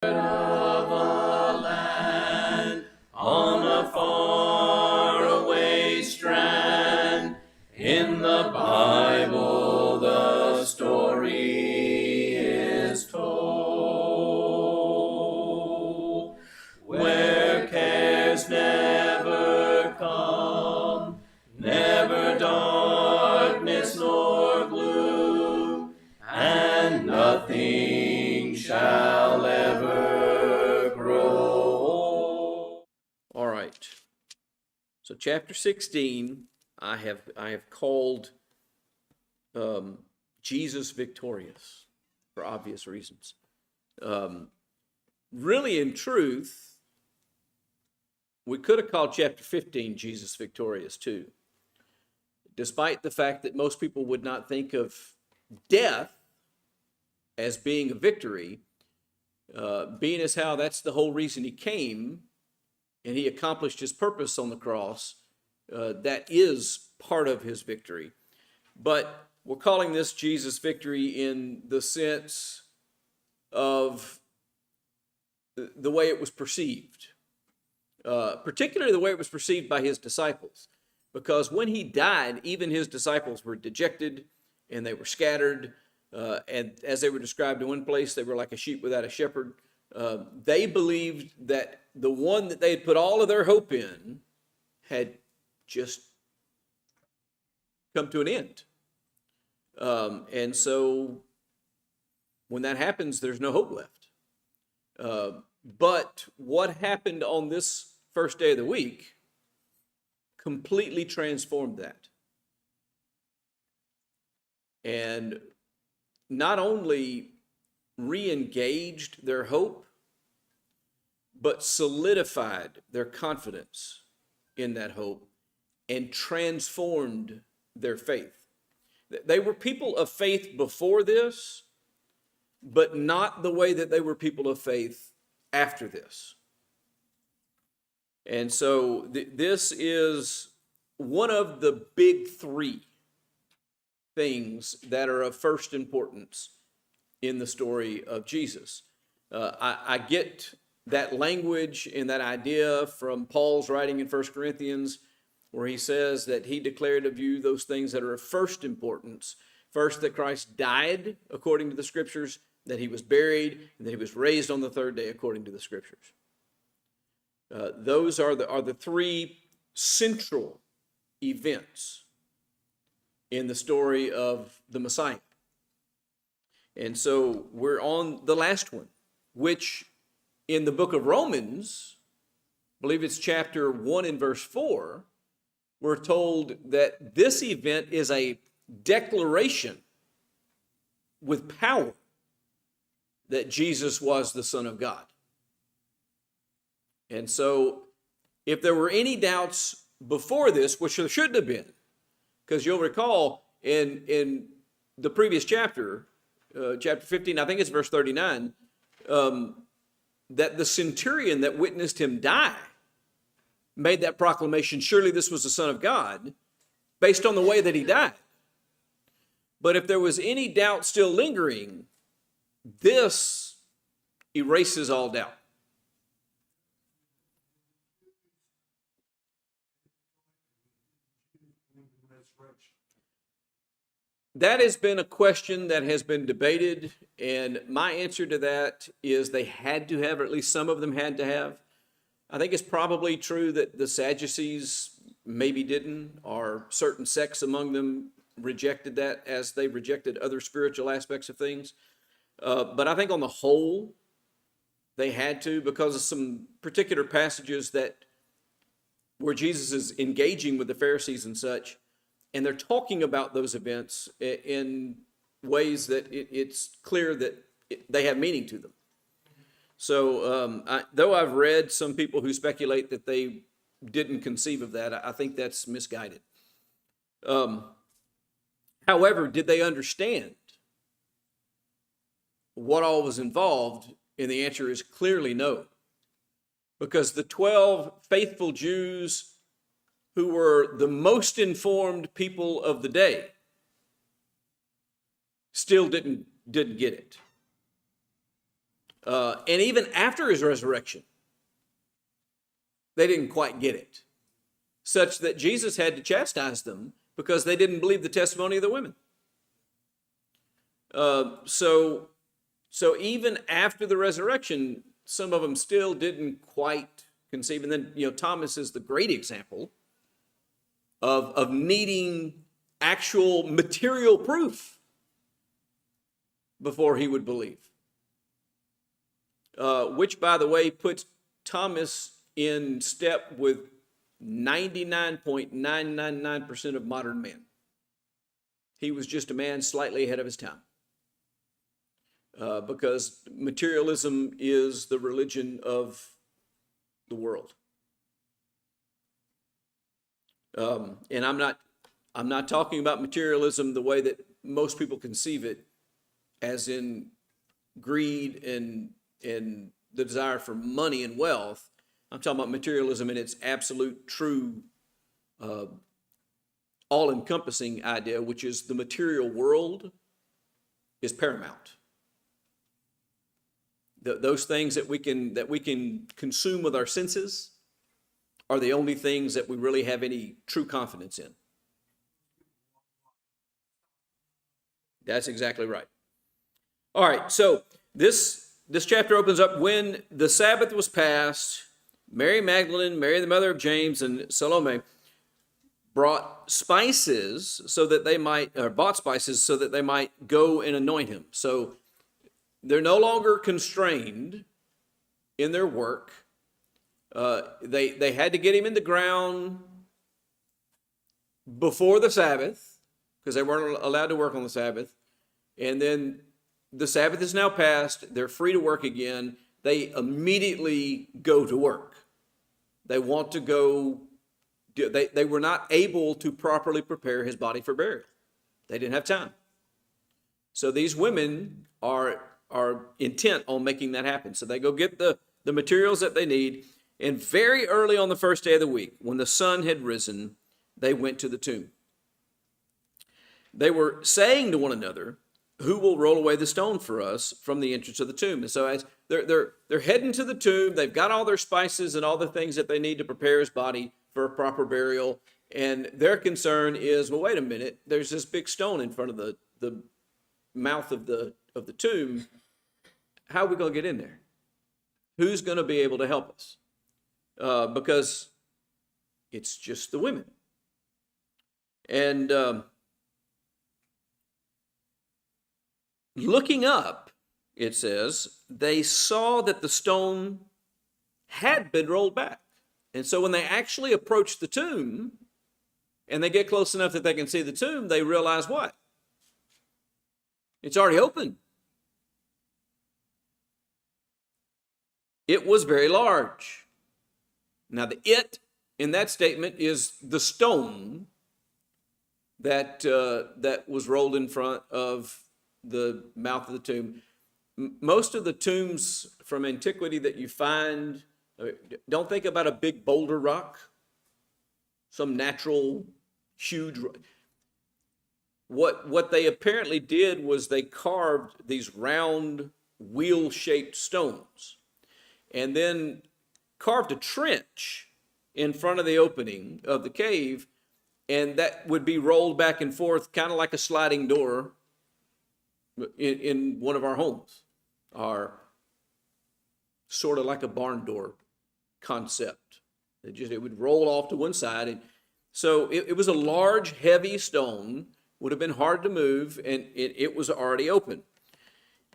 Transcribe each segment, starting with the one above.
of a land on a faraway strand. In the Bible the story is told, where cares never come, never darkness nor gloom, and nothing shall ever grow. All right. So chapter 16, I have called Jesus victorious for obvious reasons. Really, in truth, we could have called chapter 15 Jesus victorious too, despite the fact that most people would not think of death as being a victory, being as how that's the whole reason he came and he accomplished his purpose on the cross. That is part of his victory. But we're calling this Jesus' victory in the sense of the way it was perceived, particularly the way it was perceived by his disciples. Because when he died, even his disciples were dejected and they were scattered. And as they were described in one place, they were like a sheep without a shepherd. They believed that the one that they had put all of their hope in had just come to an end. And so when that happens, there's no hope left. But what happened on this first day of the week completely transformed that. And not only re-engaged their hope, but solidified their confidence in that hope and transformed their faith. They were people of faith before this, but not the way that they were people of faith after this. And so this is one of the big three things that are of first importance in the story of Jesus. I get that language and that idea from Paul's writing in 1 Corinthians, where he says that he declared of you those things that are of first importance. First, that Christ died according to the scriptures, that he was buried, and that he was raised on the third day according to the scriptures. Those are the three central events in the story of the Messiah. And so we're on the last one, which in the book of Romans, I believe it's chapter 1 and verse 4, we're told that this event is a declaration with power that Jesus was the Son of God. And so if there were any doubts before this, which there shouldn't have been, because you'll recall in the previous chapter, chapter 15, I think it's verse 39, that the centurion that witnessed him die made that proclamation, surely this was the Son of God, based on the way that he died. But if there was any doubt still lingering, this erases all doubt. That has been a question that has been debated, and my answer to that is they had to have, or at least some of them had to have. I think it's probably true that the Sadducees maybe didn't, or certain sects among them rejected that as they rejected other spiritual aspects of things. But I think on the whole, they had to, because of some particular passages that where Jesus is engaging with the Pharisees and such, and they're talking about those events in ways that it's clear that they have meaning to them. So though I've read some people who speculate that they didn't conceive of that, I think that's misguided. However, did they understand what all was involved? And the answer is clearly no. Because the 12 faithful Jews who were the most informed people of the day still didn't get it. And even after his resurrection, they didn't quite get it, such that Jesus had to chastise them because they didn't believe the testimony of the women. So even after the resurrection, some of them still didn't quite conceive. And then, Thomas is the great example of needing actual material proof before he would believe. Which, by the way, puts Thomas in step with 99.999% of modern men. He was just a man slightly ahead of his time. Because materialism is the religion of the world. And I'm not talking about materialism the way that most people conceive it, as in greed and the desire for money and wealth. I'm talking about materialism in its absolute, true, all-encompassing idea, which is the material world is paramount. Those things that we can consume with our senses are the only things that we really have any true confidence in. That's exactly right. All right, so this chapter opens up when the Sabbath was passed. Mary Magdalene, Mary the mother of James, and Salome brought spices so that they might, or bought spices so that they might go and anoint him. So they're no longer constrained in their work. They had to get him in the ground before the Sabbath because they weren't allowed to work on the Sabbath. And then the Sabbath is now passed. They're free to work again. They immediately go to work. They want to go. They were not able to properly prepare his body for burial. They didn't have time. So these women are intent on making that happen. So they go get the materials that they need. And very early on the first day of the week, when the sun had risen, they went to the tomb. They were saying to one another, "Who will roll away the stone for us from the entrance of the tomb?" And so as they're heading to the tomb, they've got all their spices and all the things that they need to prepare his body for a proper burial. And their concern is, well, wait a minute, there's this big stone in front of the mouth of the tomb. How are we going to get in there? Who's going to be able to help us? Because it's just the women. And looking up, it says, they saw that the stone had been rolled back. And so when they actually approach the tomb and they get close enough that they can see the tomb, they realize what? It's already open. It was very large. Now, the "it" in that statement is the stone that was rolled in front of the mouth of the tomb. Most of the tombs from antiquity that you find, don't think about a big boulder rock, some natural huge. What they apparently did was they carved these round wheel-shaped stones, and then carved a trench in front of the opening of the cave, and that would be rolled back and forth, kind of like a sliding door in one of our homes, or sort of like a barn door concept. It would roll off to one side, and so it was a large, heavy stone, would have been hard to move, and it was already open.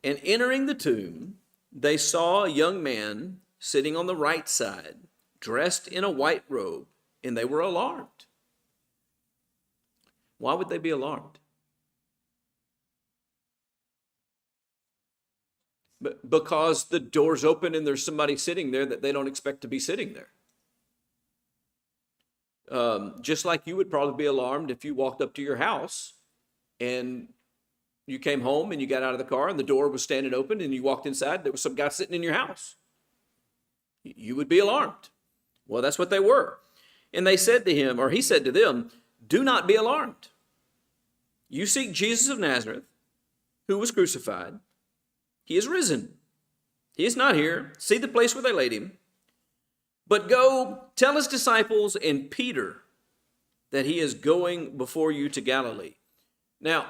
And entering the tomb, they saw a young man sitting on the right side, dressed in a white robe, and they were alarmed. Why would they be alarmed? Because the door's open and there's somebody sitting there that they don't expect to be sitting there. Just like you would probably be alarmed if you walked up to your house and you came home and you got out of the car and the door was standing open and you walked inside, there was some guy sitting in your house. You would be alarmed. Well, that's what they were. And they said to him, or he said to them, "Do not be alarmed. You seek Jesus of Nazareth, who was crucified. He is risen. He is not here. See the place where they laid him. But go tell his disciples and Peter that he is going before you to Galilee. Now,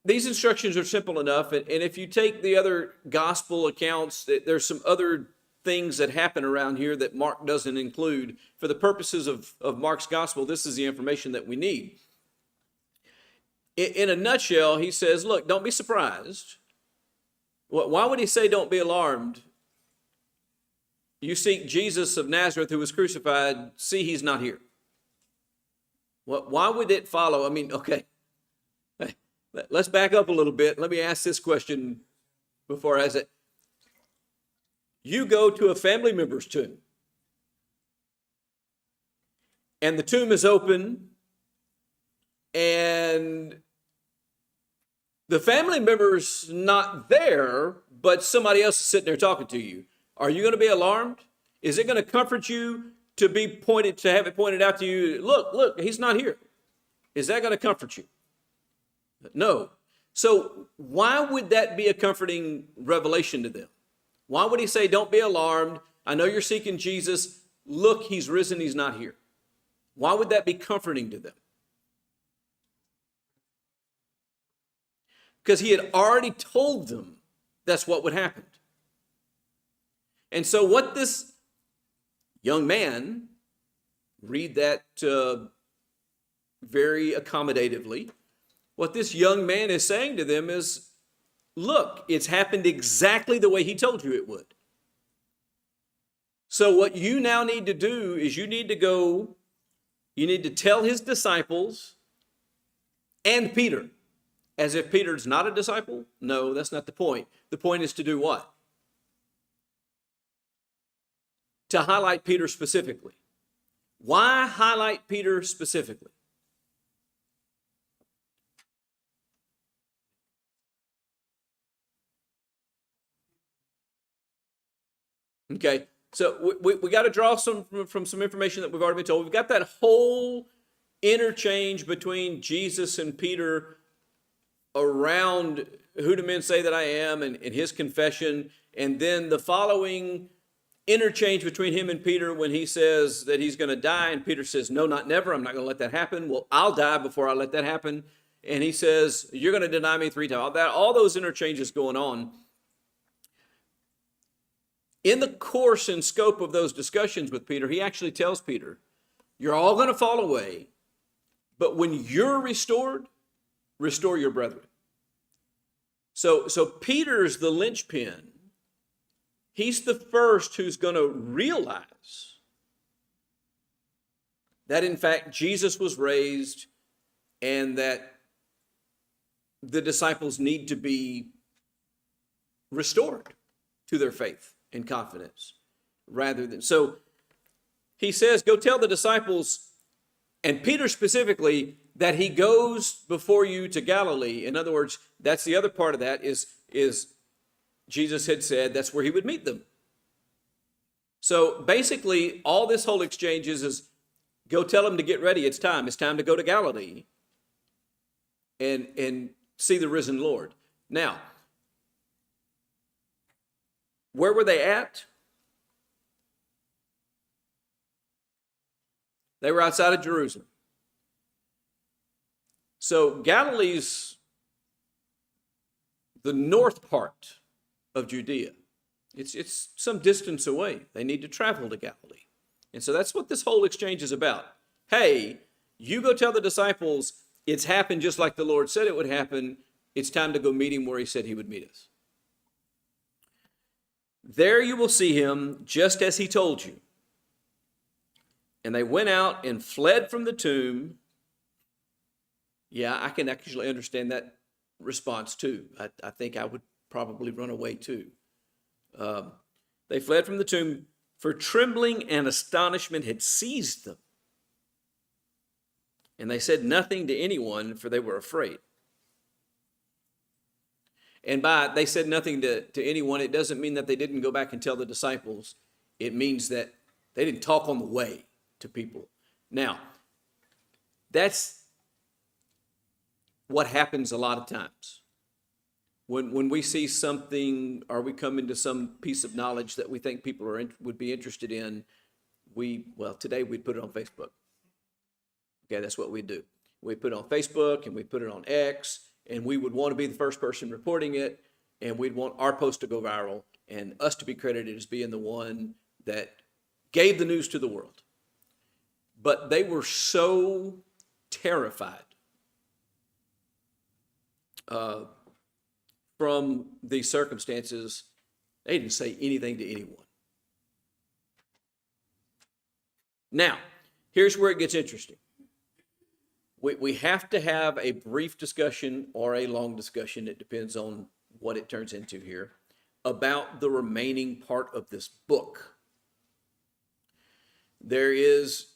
these instructions are simple enough, and if you take the other gospel accounts, there's some other things that happen around here that Mark doesn't include. For the purposes of Mark's gospel, this is the information that we need. In a nutshell, he says, look, don't be surprised. Why would he say don't be alarmed? You seek Jesus of Nazareth who was crucified, see he's not here. Why would it follow? I mean, okay, let's back up a little bit. Let me ask this question before I ask it. You go to a family member's tomb, and the tomb is open, and the family member's not there, but somebody else is sitting there talking to you. Are you going to be alarmed? Is it going to comfort you to have it pointed out to you? Look, he's not here. Is that going to comfort you? No. So why would that be a comforting revelation to them? Why would he say, don't be alarmed? I know you're seeking Jesus. Look, he's risen. He's not here. Why would that be comforting to them? Because he had already told them that's what would happen. And so what this young man, read that very accommodatively, what this young man is saying to them is, look, it's happened exactly the way he told you it would. So what you now need to do is you need to tell his disciples and Peter. As if Peter's not a disciple? No, that's not the point. The point is to do what? To highlight Peter specifically. Why highlight Peter specifically? Okay, so we got to draw from some information that we've already been told. We've got that whole interchange between Jesus and Peter around who do men say that I am and his confession, and then the following interchange between him and Peter when he says that he's going to die, and Peter says, no, not never, I'm not going to let that happen. Well, I'll die before I let that happen. And he says, you're going to deny me 3 times. All those interchanges going on. In the course and scope of those discussions with Peter, he actually tells Peter, you're all going to fall away, but when you're restored, restore your brethren. So Peter's the linchpin. He's the first who's going to realize that, in fact, Jesus was raised and that the disciples need to be restored to their faith and confidence rather than. So he says, go tell the disciples, and Peter specifically, that he goes before you to Galilee. In other words, that's the other part of that is Jesus had said that's where he would meet them. So basically, all this whole exchange is go tell them to get ready. It's time. It's time to go to Galilee and see the risen Lord. Now, where were they at? They were outside of Jerusalem. So Galilee's the north part of Judea. It's some distance away. They need to travel to Galilee. And so that's what this whole exchange is about. Hey, you go tell the disciples it's happened just like the Lord said it would happen. It's time to go meet him where he said he would meet us. There you will see him just as he told you. And they went out and fled from the tomb. Yeah, I can actually understand that response too. I think I would probably run away too. They fled from the tomb, for trembling and astonishment had seized them. And they said nothing to anyone, for they were afraid. And by they said nothing to anyone, it doesn't mean that they didn't go back and tell the disciples. It means that they didn't talk on the way to people. Now, that's what happens a lot of times. when we see something or we come into some piece of knowledge that we think people would be interested in, today we'd put it on Facebook. Okay, that's what we do. We put it on Facebook and we put it on X, and we would want to be the first person reporting it, and we'd want our post to go viral and us to be credited as being the one that gave the news to the world. But they were so terrified from these circumstances, they didn't say anything to anyone. Now, here's where it gets interesting. We have to have a brief discussion or a long discussion, it depends on what it turns into here, about the remaining part of this book. There is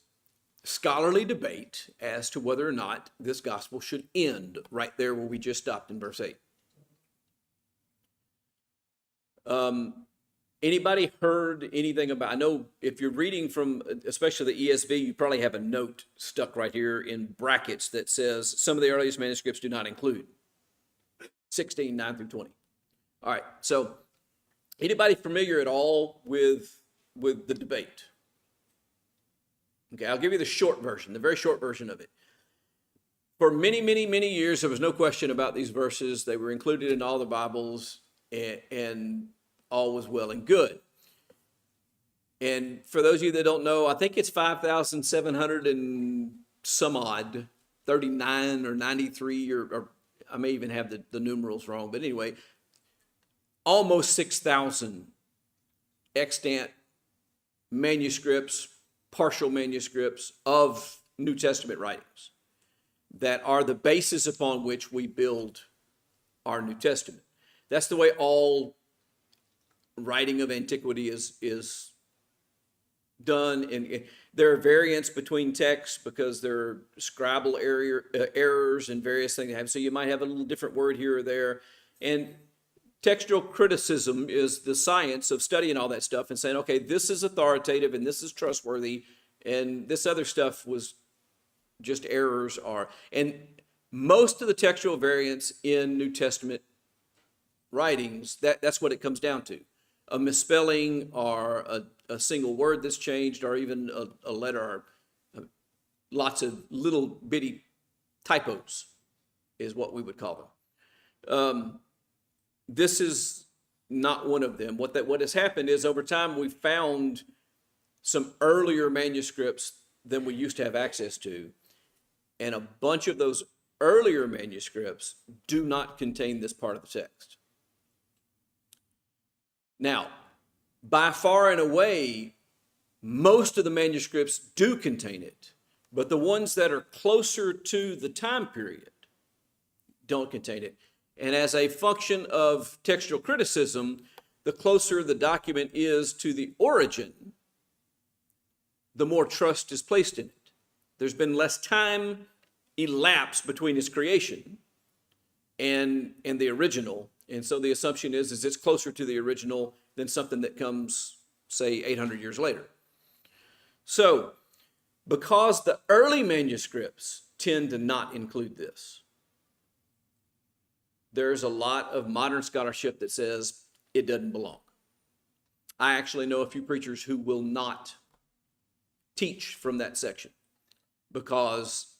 scholarly debate as to whether or not this gospel should end right there where we just stopped in verse 8. Anybody heard anything about, I know if you're reading from, especially the ESV, you probably have a note stuck right here in brackets that says some of the earliest manuscripts do not include 16, 9 through 20. All right, so anybody familiar at all with the debate? Okay, I'll give you the short version, the very short version of it. For many, many, many years, there was no question about these verses. They were included in all the Bibles, and all was well and good. And for those of you that don't know, I think it's 5,700 and some odd, 39 or 93, or I may even have the numerals wrong, but anyway, almost 6,000 extant manuscripts, partial manuscripts of New Testament writings that are the basis upon which we build our New Testament. That's the way all writing of antiquity is done. And there are variants between texts because there are scribal errors and various things that happen. So you might have a little different word here or there. And textual criticism is the science of studying all that stuff and saying, okay, this is authoritative and this is trustworthy, and this other stuff was just errors. And most of the textual variants in New Testament writings, that's what it comes down to. A misspelling or a single word that's changed, or even a letter, or lots of little bitty typos is what we would call them. This is not one of them. What has happened is over time we've found some earlier manuscripts than we used to have access to, and a bunch of those earlier manuscripts do not contain this part of the text. Now, by far and away, most of the manuscripts do contain it, but the ones that are closer to the time period don't contain it. And as a function of textual criticism, the closer the document is to the origin, the more trust is placed in it. There's been less time elapsed between its creation and the original. And so the assumption is it's closer to the original than something that comes, say, 800 years later. So, because the early manuscripts tend to not include this, there's a lot of modern scholarship that says it doesn't belong. I actually know a few preachers who will not teach from that section because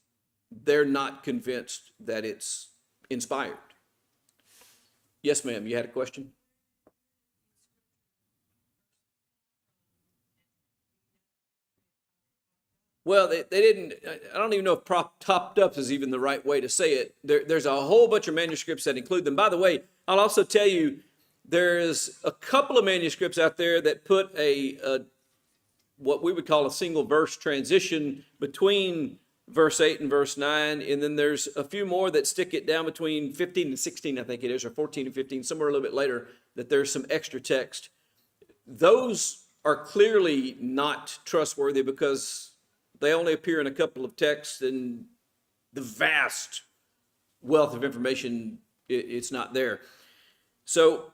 they're not convinced that it's inspired. Yes, ma'am, you had a question? Well, they didn't, I don't even know if topped up is even the right way to say it. There's a whole bunch of manuscripts that include them. By the way, I'll also tell you, there's a couple of manuscripts out there that put what we would call a single verse transition between verse 8 and verse 9, and then there's a few more that stick it down between 15 and 16, I think it is, or 14 and 15, somewhere a little bit later, that there's some extra text. Those are clearly not trustworthy because they only appear in a couple of texts, and the vast wealth of information, it's not there. So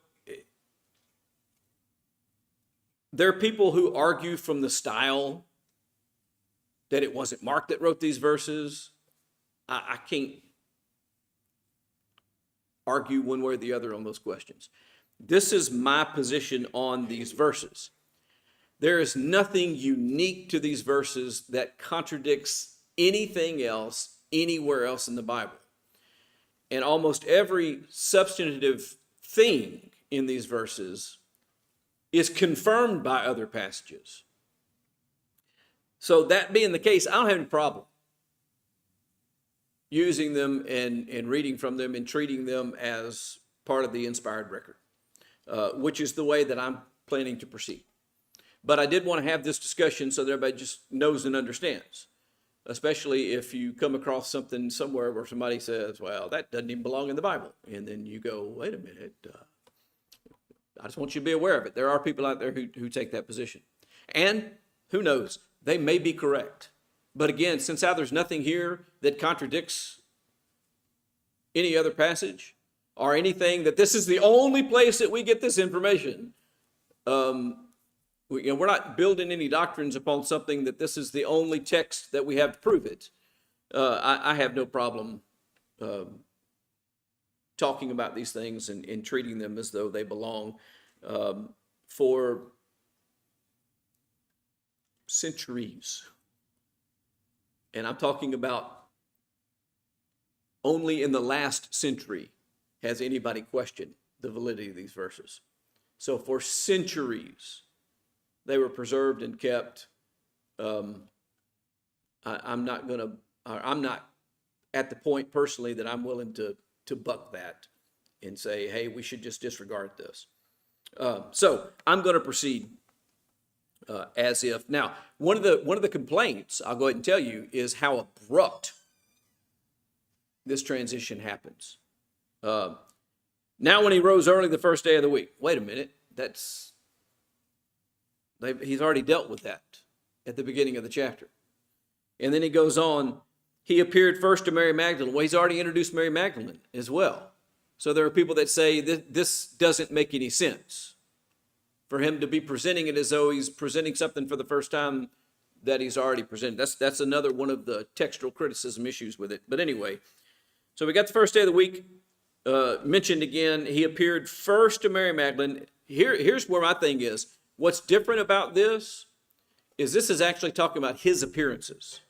there are people who argue from the style that it wasn't Mark that wrote these verses. I can't argue one way or the other on those questions. This is my position on these verses. There is nothing unique to these verses that contradicts anything else anywhere else in the Bible. And almost every substantive thing in these verses is confirmed by other passages. So that being the case, I don't have any problem using them and reading from them and treating them as part of the inspired record, which is the way that I'm planning to proceed. But I did want to have this discussion so that everybody just knows and understands, especially if you come across something somewhere where somebody says, well, that doesn't even belong in the Bible. And then you go, wait a minute, I just want you to be aware of it. There are people out there who take that position. And who knows, they may be correct. But again, since now there's nothing here that contradicts any other passage or anything that this is the only place that we get this information, we're not building any doctrines upon something that this is the only text that we have to prove it. I have no problem talking about these things and treating them as though they belong for centuries. And I'm talking about only in the last century has anybody questioned the validity of these verses. So for centuries, they were preserved and kept. I'm not at the point personally that I'm willing to buck that and say, hey, we should just disregard this. So I'm going to proceed as if. Now, one of the complaints, I'll go ahead and tell you, is how abrupt this transition happens. Now when he rose early the first day of the week. Wait a minute, he's already dealt with that at the beginning of the chapter. And then he goes on, he appeared first to Mary Magdalene. Well, he's already introduced Mary Magdalene as well. So there are people that say this doesn't make any sense for him to be presenting it as though he's presenting something for the first time that he's already presented. That's another one of the textual criticism issues with it. But anyway, so we got the first day of the week mentioned again. He appeared first to Mary Magdalene. Here's where my thing is. What's different about this is actually talking about his appearances.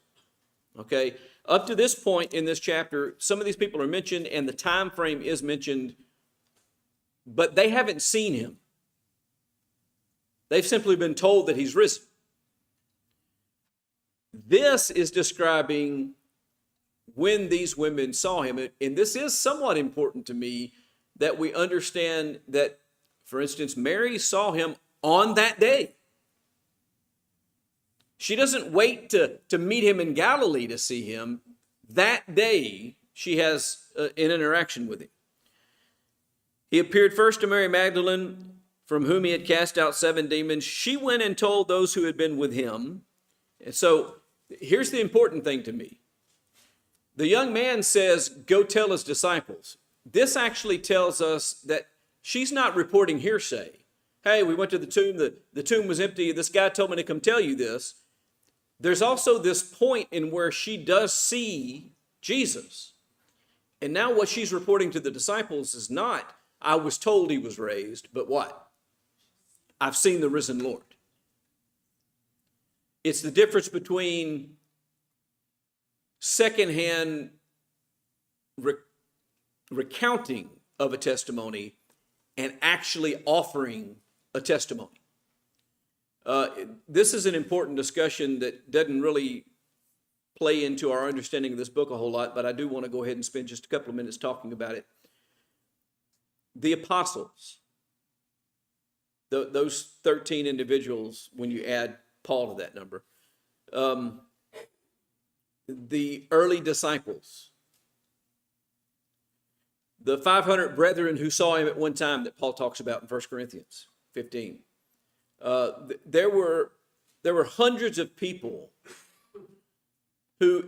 Okay? Up to this point in this chapter, some of these people are mentioned and the time frame is mentioned, but they haven't seen him. They've simply been told that he's risen. This is describing when these women saw him. And this is somewhat important to me that we understand that, for instance, Mary saw him on that day. She doesn't wait to meet him in Galilee to see him. That day, she has an interaction with him. He appeared first to Mary Magdalene, from whom he had cast out 7 demons. She went and told those who had been with him. And so here's the important thing to me. The young man says, go tell his disciples. This actually tells us that she's not reporting hearsay. Hey, we went to the tomb. The tomb was empty. This guy told me to come tell you this. There's also this point in where she does see Jesus. And now what she's reporting to the disciples is not, I was told he was raised, but what? I've seen the risen Lord. It's the difference between secondhand recounting of a testimony and actually offering a testimony. This is an important discussion that doesn't really play into our understanding of this book a whole lot, but I do want to go ahead and spend just a couple of minutes talking about it. The apostles, those 13 individuals, when you add Paul to that number, the early disciples, the 500 brethren who saw him at one time that Paul talks about in 1 Corinthians 15. There were hundreds of people who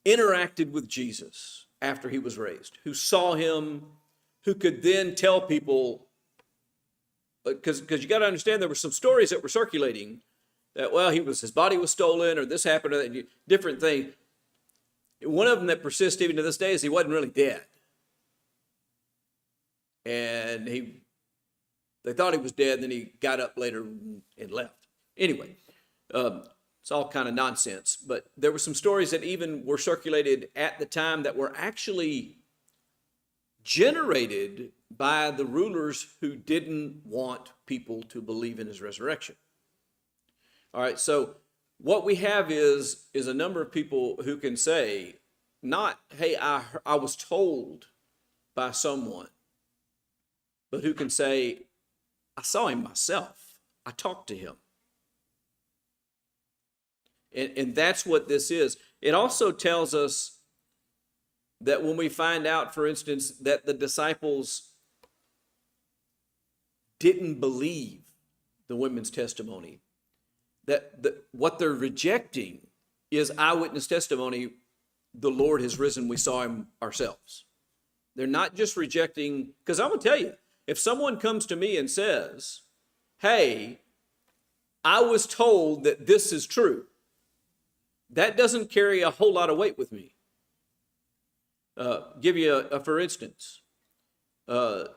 interacted with Jesus after he was raised, who saw him, who could then tell people, because you got to understand there were some stories that were circulating that, well, his body was stolen or this happened or that, different thing. One of them that persists even to this day is he wasn't really dead. and they thought he was dead, then he got up later and left. Anyway, it's all kind of nonsense, but there were some stories that even were circulated at the time that were actually generated by the rulers who didn't want people to believe in his resurrection. All right, so what we have is a number of people who can say, not, hey, I was told by someone, but who can say, I saw him myself. I talked to him. And that's what this is. It also tells us that when we find out, for instance, that the disciples didn't believe the women's testimony, that what they're rejecting is eyewitness testimony. The Lord has risen. We saw him ourselves. They're not just rejecting, because I'm going to tell you, if someone comes to me and says, hey, I was told that this is true, that doesn't carry a whole lot of weight with me. Give you a for instance. The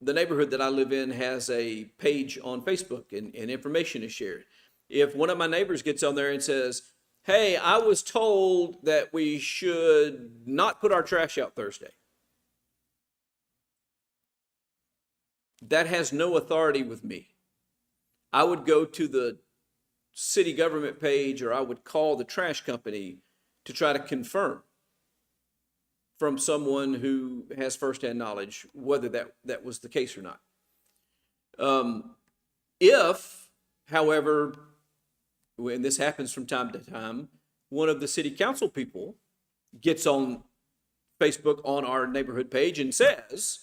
neighborhood that I live in has a page on Facebook, and information is shared. If one of my neighbors gets on there and says, hey, I was told that we should not put our trash out Thursday, that has no authority with me. I would go to the city government page, or I would call the trash company to try to confirm from someone who has firsthand knowledge whether that was the case or not. If, however, when this happens from time to time, one of the city council people gets on Facebook on our neighborhood page and says,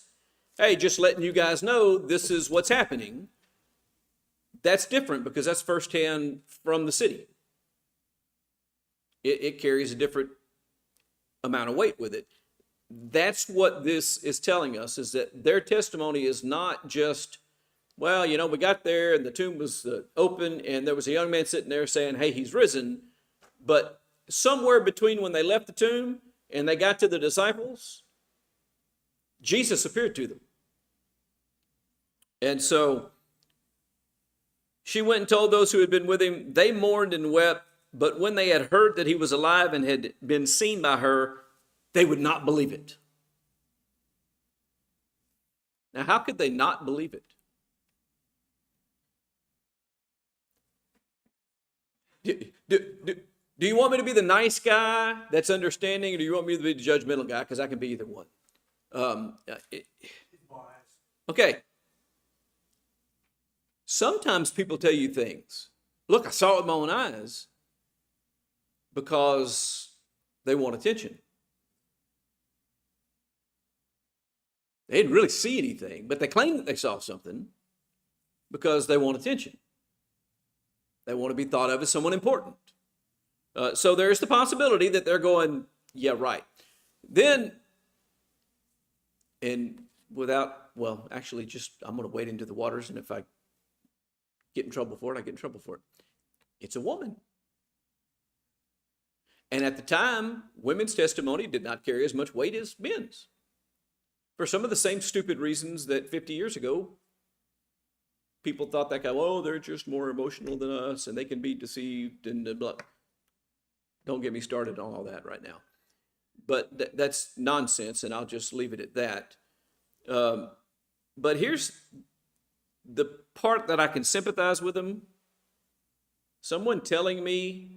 hey, just letting you guys know this is what's happening, that's different because that's firsthand from the city. It carries a different amount of weight with it. That's what this is telling us, is that their testimony is not just, well, we got there and the tomb was open and there was a young man sitting there saying, hey, he's risen. But somewhere between when they left the tomb and they got to the disciples, Jesus appeared to them. And so she went and told those who had been with him. They mourned and wept, but when they had heard that he was alive and had been seen by her, they would not believe it. Now, how could they not believe it? Do you want me to be the nice guy that's understanding, or do you want me to be the judgmental guy? Because I can be either one. Okay. Sometimes people tell you things. Look, I saw it with my own eyes, because they want attention. They didn't really see anything, but they claim that they saw something because they want attention. They want to be thought of as someone important. So there's the possibility that they're going, yeah, right. Then, and actually I'm going to wade into the waters, and if I get in trouble for it, I get in trouble for it. It's a woman. And at the time, women's testimony did not carry as much weight as men's, for some of the same stupid reasons that 50 years ago, people thought that guy, oh, they're just more emotional than us and they can be deceived and blah. Don't get me started on all that right now. But that's nonsense, and I'll just leave it at that. But here's the part that I can sympathize with them. Someone telling me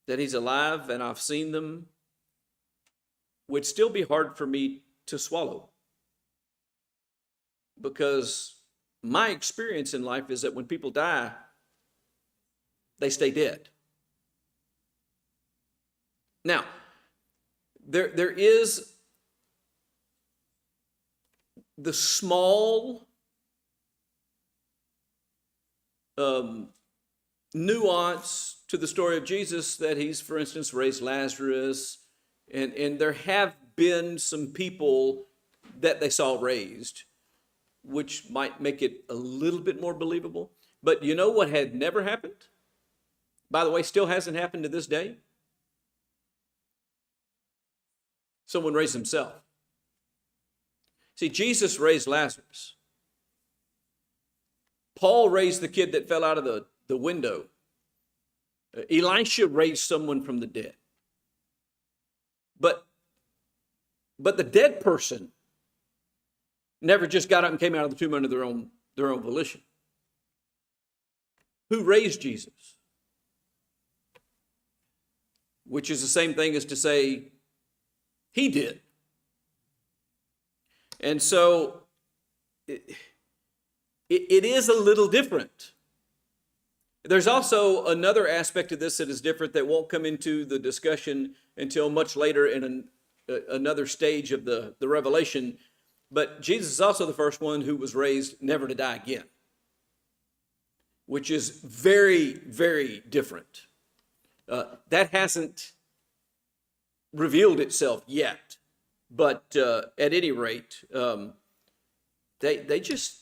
that he's alive and I've seen them would still be hard for me to swallow, because my experience in life is that when people die, they stay dead. Now, there is the small nuance to the story of Jesus that he's, for instance, raised Lazarus, and there have been some people that they saw raised, which might make it a little bit more believable. But you know what had never happened? By the way, still hasn't happened to this day? Someone raised himself. See, Jesus raised Lazarus. Paul raised the kid that fell out of the window. Elisha raised someone from the dead. But the dead person never just got up and came out of the tomb under their own volition. Who raised Jesus? Which is the same thing as to say, he did. And so it is a little different. There's also another aspect of this that is different that won't come into the discussion until much later in another stage of the revelation. But Jesus is also the first one who was raised never to die again, which is very, very different. That hasn't revealed itself yet. But at any rate, they just...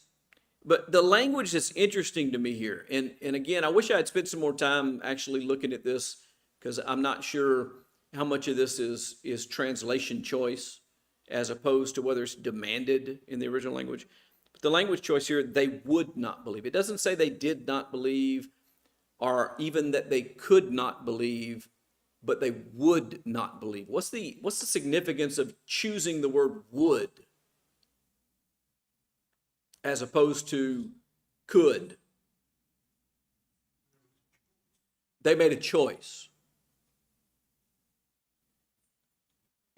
But the language that's interesting to me here, and again, I wish I had spent some more time actually looking at this, because I'm not sure how much of this is translation choice as opposed to whether it's demanded in the original language. But the language choice here, they would not believe. It doesn't say they did not believe or even that they could not believe, but they would not believe. What's the significance of choosing the word would as opposed to could? They made a choice.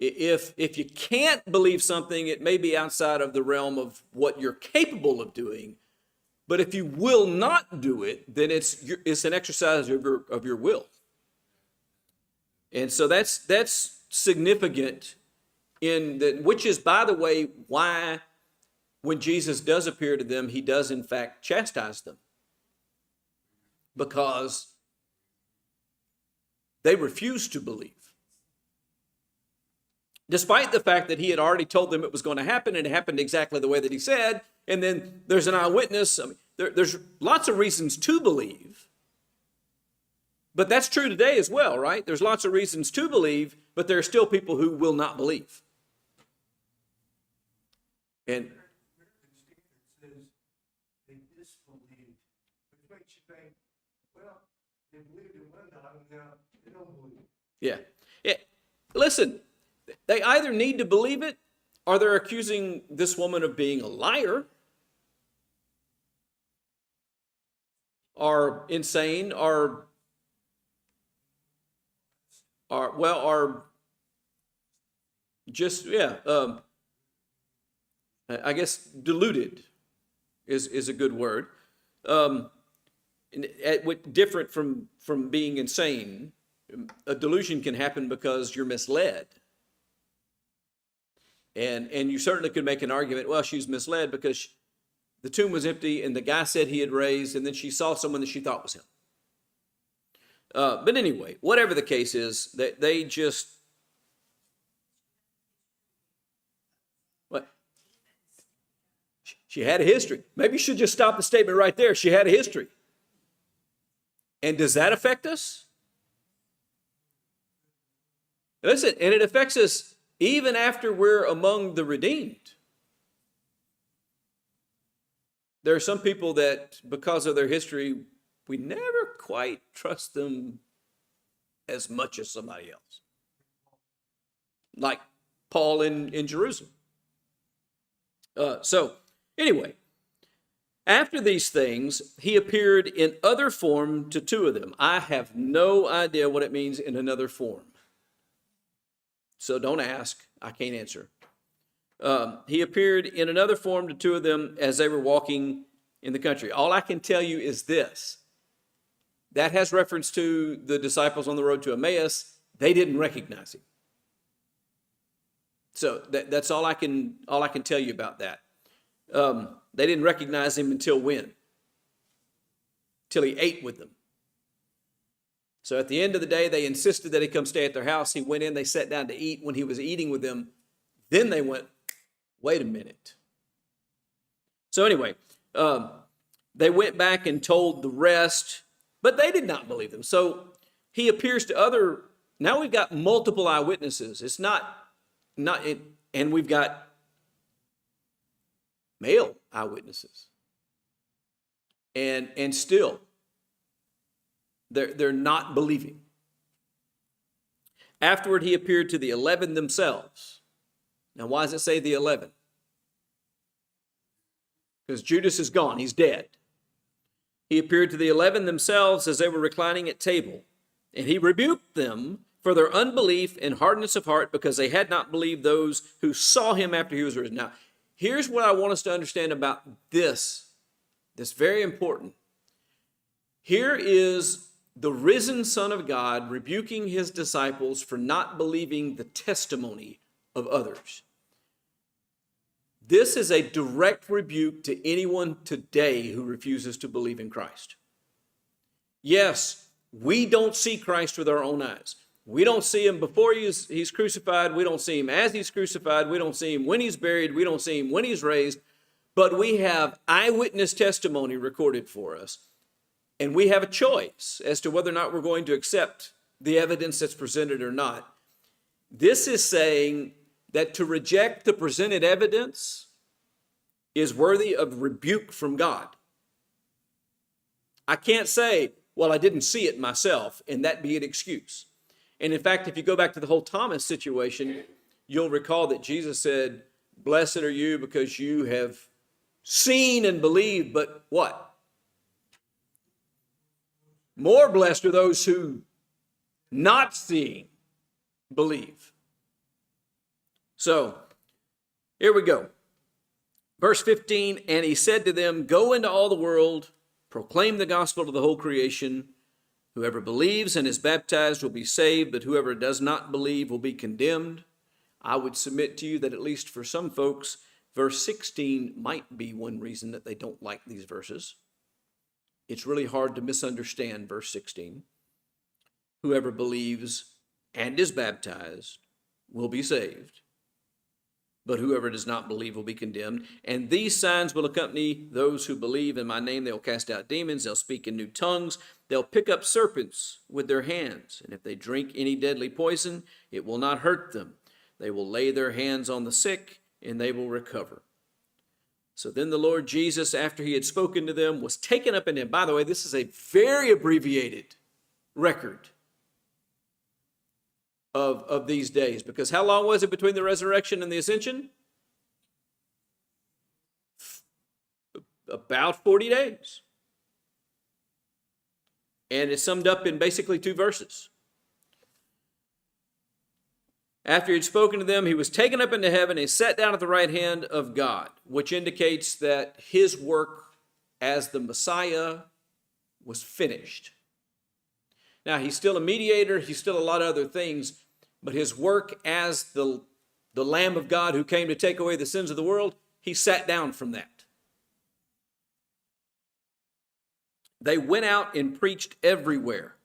If you can't believe something, it may be outside of the realm of what you're capable of doing. But if you will not do it, then it's an exercise of your will. And so that's significant in that, which is, by the way, why when Jesus does appear to them, he does in fact chastise them, because they refuse to believe. Despite the fact that he had already told them it was going to happen, and it happened exactly the way that he said, and then there's an eyewitness. I mean, there's lots of reasons to believe, but that's true today as well, right? There's lots of reasons to believe, but there are still people who will not believe. And they disbelieved, which makes you think, well, they believed it one time, and now they don't believe it. Yeah. Listen, they either need to believe it, or they're accusing this woman of being a liar, or insane, or just, I guess deluded is a good word. Different from being insane, a delusion can happen because you're misled. And you certainly could make an argument, well, she was misled because the tomb was empty and the guy said he had raised, and then she saw someone that she thought was him. But anyway, whatever the case is, they just... What? She had a history. Maybe you should just stop the statement right there. She had a history. And does that affect us? Listen, and it affects us even after we're among the redeemed. There are some people that, because of their history, we never quite trust them as much as somebody else. Like Paul in Jerusalem. So, anyway, after these things, he appeared in other form to two of them. I have no idea what it means in another form. So don't ask. I can't answer. He appeared in another form to two of them as they were walking in the country. All I can tell you is this. That has reference to the disciples on the road to Emmaus. They didn't recognize him. So that's all I can tell you about that. They didn't recognize him until when? Till he ate with them. So at the end of the day, they insisted that he come stay at their house. He went in, they sat down to eat. When he was eating with them, then they went, wait a minute. So anyway, they went back and told the rest, but they did not believe them. So he appears to now we've got multiple eyewitnesses. It's not, and we've got male eyewitnesses. And still, they're not believing. Afterward, he appeared to the 11 themselves. Now, why does it say the 11? Because Judas is gone. He's dead. He appeared to the 11 themselves as they were reclining at table, and he rebuked them for their unbelief and hardness of heart, because they had not believed those who saw him after he was risen. Now, here's what I want us to understand about this. This is very important. Here is the risen Son of God rebuking his disciples for not believing the testimony of others. This is a direct rebuke to anyone today who refuses to believe in Christ. Yes, we don't see Christ with our own eyes. We don't see him before he's crucified. We don't see him as he's crucified. We don't see him when he's buried. We don't see him when he's raised. But we have eyewitness testimony recorded for us. And we have a choice as to whether or not we're going to accept the evidence that's presented or not. This is saying that to reject the presented evidence is worthy of rebuke from God. I can't say, well, I didn't see it myself, and that be an excuse. And in fact, if you go back to the whole Thomas situation, you'll recall that Jesus said, blessed are you because you have seen and believed, but what? More blessed are those who, not seeing, believe. So, here we go. Verse 15, and he said to them, go into all the world, proclaim the gospel to the whole creation. Whoever believes and is baptized will be saved, but whoever does not believe will be condemned. I would submit to you that at least for some folks, verse 16 might be one reason that they don't like these verses. It's really hard to misunderstand verse 16. Whoever believes and is baptized will be saved, but whoever does not believe will be condemned. And these signs will accompany those who believe in my name. They'll cast out demons. They'll speak in new tongues. They'll pick up serpents with their hands. And if they drink any deadly poison, it will not hurt them. They will lay their hands on the sick, and they will recover. So then the Lord Jesus, after he had spoken to them, was taken up in him. By the way, this is a very abbreviated record of these days, because how long was it between the resurrection and the ascension? About 40 days. And it's summed up in basically 2 verses. After he had spoken to them, he was taken up into heaven and sat down at the right hand of God, which indicates that his work as the Messiah was finished. Now, he's still a mediator. He's still a lot of other things. But his work as the Lamb of God who came to take away the sins of the world, he sat down from that. They went out and preached everywhere,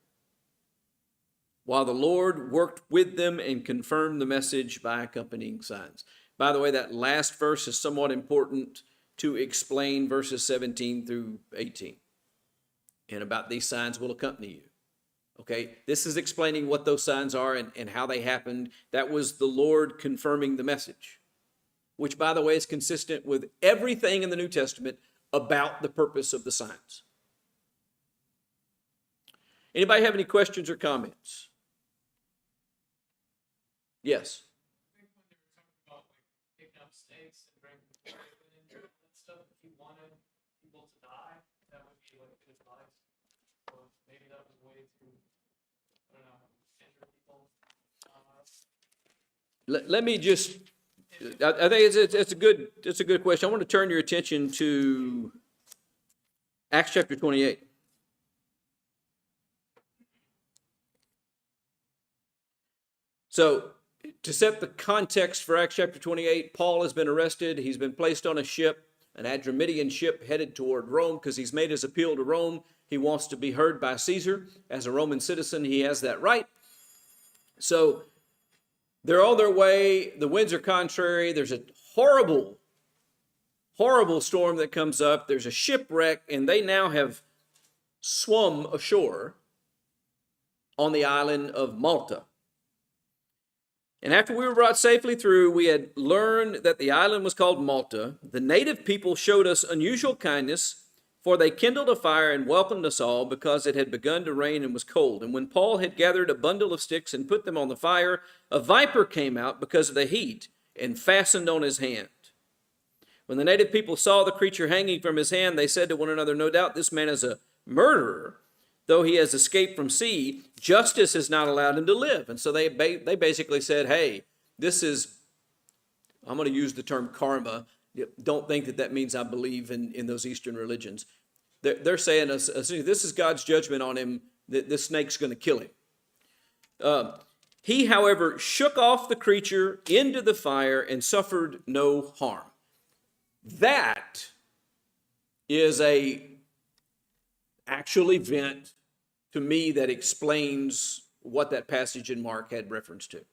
while the Lord worked with them and confirmed the message by accompanying signs. By the way, that last verse is somewhat important to explain verses 17 through 18. And about these signs will accompany you. Okay, this is explaining what those signs are and how they happened. That was the Lord confirming the message, which, by the way, is consistent with everything in the New Testament about the purpose of the signs. Anybody have any questions or comments? Yes. I think when they were talking about like picking up stakes and bringing and stuff, if he wanted people to die, that would be like his advice. So maybe that was a way to, I don't know, injure people. Let me just, I think it's a good question. I want to turn your attention to Acts chapter 28. So, to set the context for Acts chapter 28, Paul has been arrested. He's been placed on a ship, an Adramyttian ship headed toward Rome, because he's made his appeal to Rome. He wants to be heard by Caesar. As a Roman citizen, he has that right. So they're on their way. The winds are contrary. There's a horrible, horrible storm that comes up. There's a shipwreck, and they now have swum ashore on the island of Malta. And after we were brought safely through, we had learned that the island was called Malta. The native people showed us unusual kindness, for they kindled a fire and welcomed us all, because it had begun to rain and was cold. And when Paul had gathered a bundle of sticks and put them on the fire, a viper came out because of the heat and fastened on his hand. When the native people saw the creature hanging from his hand, they said to one another, "No doubt this man is a murderer. Though he has escaped from sea, justice has not allowed him to live." And so they basically said, hey, this is, I'm going to use the term karma. Don't think that means I believe in those Eastern religions. They're saying, this is God's judgment on him, that this snake's going to kill him. He, however, shook off the creature into the fire and suffered no harm. That is a actual event to me that explains what that passage in Mark had reference to.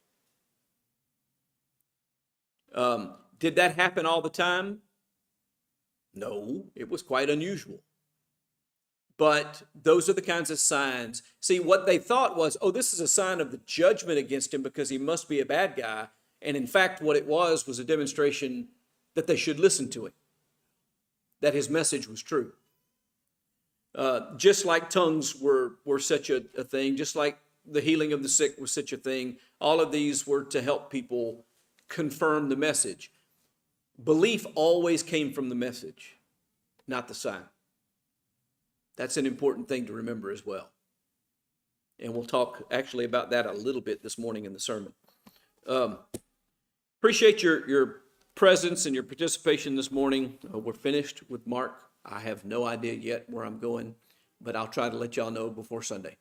Did that happen all the time? No, it was quite unusual. But those are the kinds of signs. See, what they thought was, oh, this is a sign of the judgment against him because he must be a bad guy. And in fact, what it was a demonstration that they should listen to him, that his message was true. Just like tongues were such a thing, just like the healing of the sick was such a thing, all of these were to help people confirm the message. Belief always came from the message, not the sign. That's an important thing to remember as well. And we'll talk actually about that a little bit this morning in the sermon. Appreciate your presence and your participation this morning. We're finished with Mark. I have no idea yet where I'm going, but I'll try to let y'all know before Sunday.